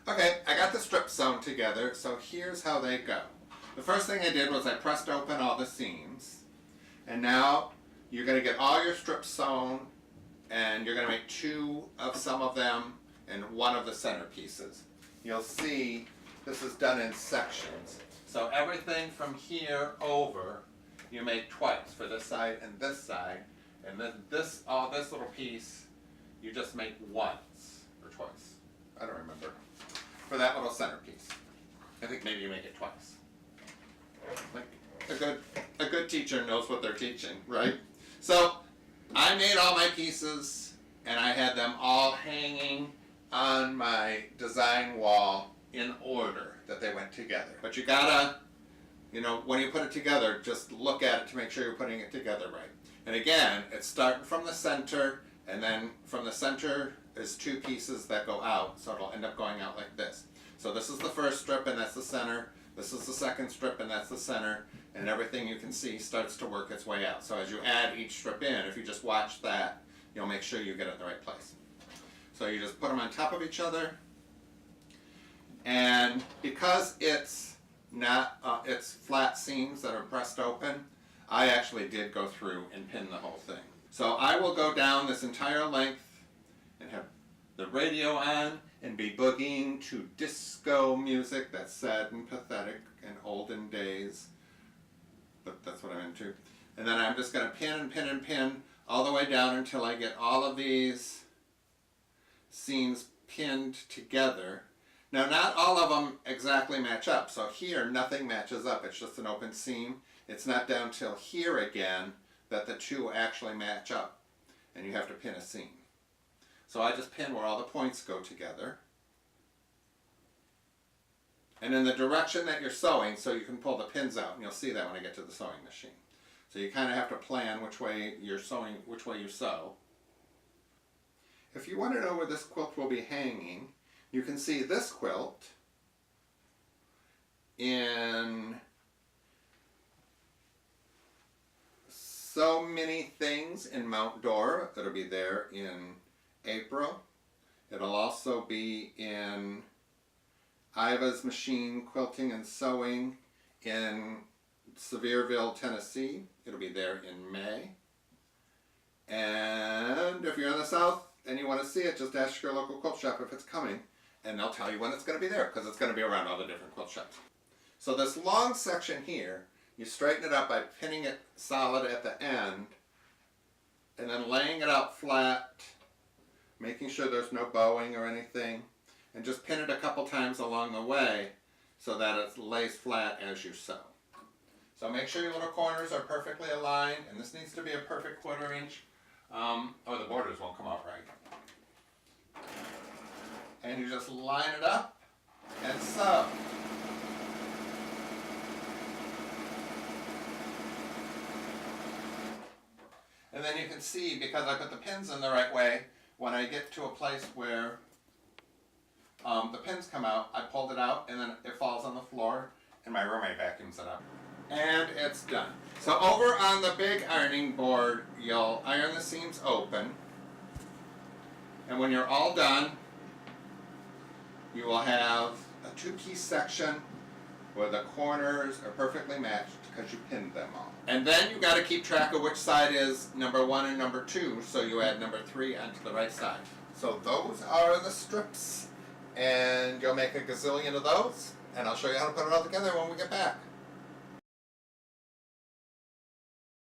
Okay, I got the strips sewn together, so here's how they go. The first thing I did was I pressed open all the seams, and now you're going to get all your strips sewn, and you're going to make two of some of them and one of the center pieces. You'll see this is done in sections. So everything from here over, you make twice for this side, and then this little piece, you just make once or twice. I don't remember. For that little center piece, I think maybe you make it twice. Like a good teacher knows what they're teaching, right? So I made all my pieces, and I had them all hanging on my design wall in order that they went together. But you gotta, when you put it together, just look at it to make sure you're putting it together right. And again, it's starting from the center, and then from the center is two pieces that go out, so it'll end up going out like this. So this is the first strip, and that's the center. This is the second strip, and that's the center, and everything you can see starts to work its way out. So as you add each strip in, if you just watch that, you'll make sure you get it in the right place. So you just put them on top of each other, and because it's not, it's flat seams that are pressed open, I actually did go through and pin the whole thing. So I will go down this entire length and have the radio on and be boogieing to disco music that's sad and pathetic and olden days, but that's what I'm into. And then I'm just going to pin and pin and pin all the way down until I get all of these seams pinned together. Now, not all of them exactly match up, so here nothing matches up, it's just an open seam. It's not down till here again that the two actually match up, and you have to pin a seam. So I just pin where all the points go together, and in the direction that you're sewing, so you can pull the pins out, and you'll see that when I get to the sewing machine. So you kind of have to plan which way you're sewing, which way you sew. If you want to know where this quilt will be hanging, you can see this quilt in So Many Things in Mount Dora. It'll be there in April. It'll also be in Iva's Machine Quilting and Sewing in Sevierville, Tennessee. It'll be there in May. And if you're in the South and you want to see it, just ask your local quilt shop if it's coming, and they'll tell you when it's going to be there, because it's going to be around all the different quilt shops. So this long section here, you straighten it up by pinning it solid at the end, and then laying it out flat, making sure there's no bowing or anything, and just pin it a couple times along the way so that it lays flat as you sew. So make sure your little corners are perfectly aligned, and this needs to be a perfect 1/4 inch, or the borders won't come out right. And you just line it up and sew. And then you can see, because I put the pins in the right way, when I get to a place where the pins come out, I pulled it out, and then it falls on the floor, and my roommate vacuums it up. And it's done. So over on the big ironing board, you'll iron the seams open, and when you're all done, you will have a 2-piece section where the corners are perfectly matched because you pinned them all. And then you got to keep track of which side is number 1 and number 2, so you add number 3 onto the right side. So those are the strips, and you'll make a gazillion of those, and I'll show you how to put it all together when we get back.